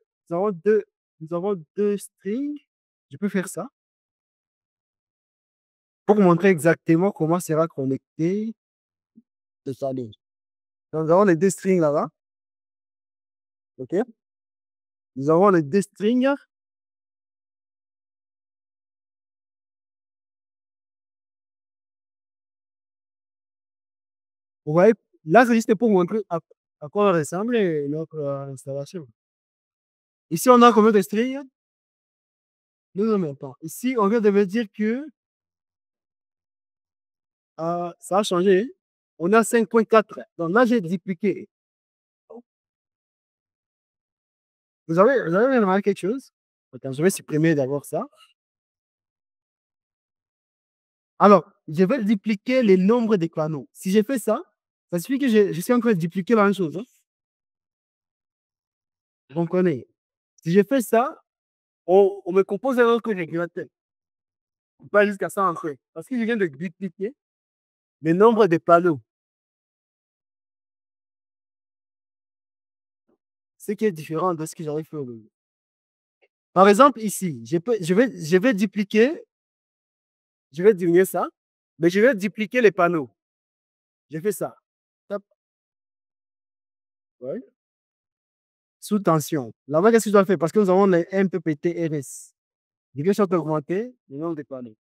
A: strings. Je peux faire ça pour vous montrer exactement comment sera connecté le salon. Donc, nous avons les deux strings là-bas. OK? Nous avons les deux strings. Vous voyez, là, c'est juste pour vous montrer à quoi ressemble notre installation. Ici, on a combien de strings? Nous en même temps. Ici, on vient de me dire que ça a changé. On a 5,4. Donc là, j'ai dupliqué. Vous avez remarqué quelque chose? Attends, je vais supprimer d'abord ça. Alors, je vais dupliquer le nombre de panneaux. Si je fais ça, ça suffit que je suis en train de dupliquer la même chose. Hein? Vous comprenez? Si je fais ça, on me compose un autre régulateur. Pas jusqu'à ça en fait. Parce que je viens de dupliquer le nombre de panneaux. Ce qui est différent de ce que j'aurais fait au début. Par exemple, ici, je vais dupliquer, je vais diminuer ça, mais je vais dupliquer les panneaux. Je fais ça. Top. Ouais. Sous tension. Là-bas, qu'est-ce que je dois faire? Parce que nous avons les MPPT RS. Je vais surtout augmenter le nombre de panneaux.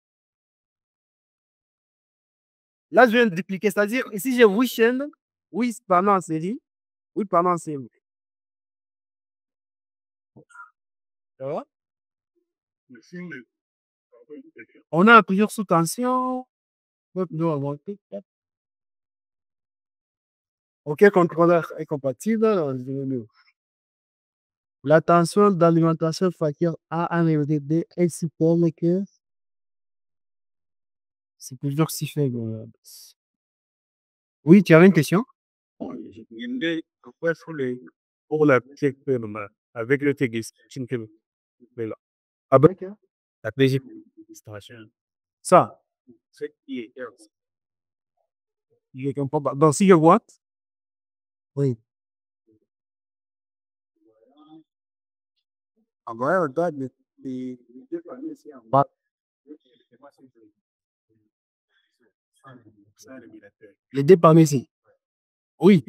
A: Là, je viens de dupliquer, c'est-à-dire, ici, j'ai 8 chaînes, 8 panneaux en série, 8 panneaux en série. Ça va? On a plusieurs sous tension. Hop, nous avons tout. Aucun contrôleur est compatible. La tension d'alimentation facteur A1,D est si faible que c'est plusieurs si faible. Oui, tu avais une question?
B: Yende akwai fule pour check firma avec le tegis chinkel bela.
A: Avec
B: La deuxième station.
A: ça.
B: C'est qui est
A: Je comprends pas. Dans si je vois? Oui.
B: agora a verdade
A: Pas- Les deux parmi ici. Oui.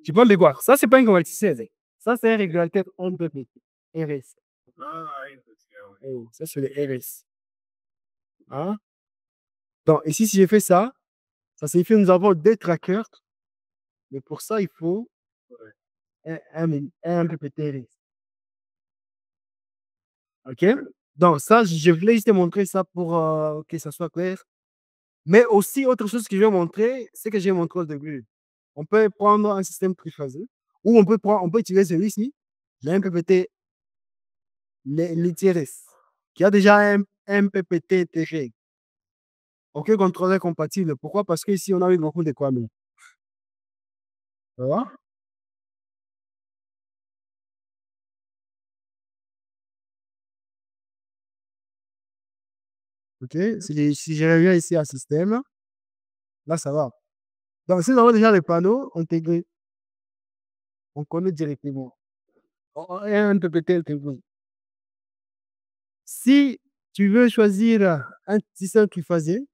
A: Tu parles de quoi? Ça, c'est pas une convertition. Ça, c'est un régulateur on peut RS. Oh, ça, c'est le RS. Hein? Donc, ici, si je fais ça, ça signifie que nous avons deux trackers. Mais pour ça, il faut un MPPT RS. OK? Donc, ça, je voulais juste te montrer ça pour que ça soit clair. Mais aussi, autre chose que je vais montrer, c'est que j'ai montré au début. On peut prendre un système triphasé ou on peut utiliser celui-ci, le MPPT, l'ITRS, qui a déjà un MPPT intégré. Aucun contrôleur compatible. Pourquoi? Parce qu'ici, on a eu beaucoup de requirements. Ça va? OK? Si je reviens ici à système, là, ça va. Donc, si nous avons déjà les panneaux intégrés, on connaît directement. Un MPPT intégré. Si tu veux choisir un système triphasé,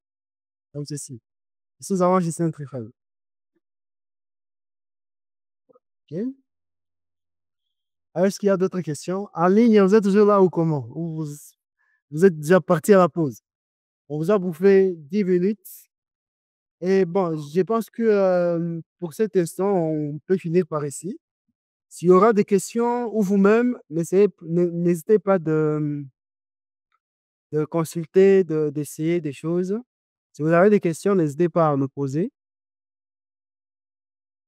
A: comme ceci, ici, nous avons un système triphasé. OK? Alors, est-ce qu'il y a d'autres questions? En ligne, vous êtes toujours là ou comment? Ou vous êtes déjà parti à la pause? On vous a bouffé 10 minutes. Et bon, je pense que pour cet instant, on peut finir par ici. S'il y aura des questions ou vous-même, n'hésitez pas de consulter, d'essayer des choses. Si vous avez des questions, n'hésitez pas à me poser.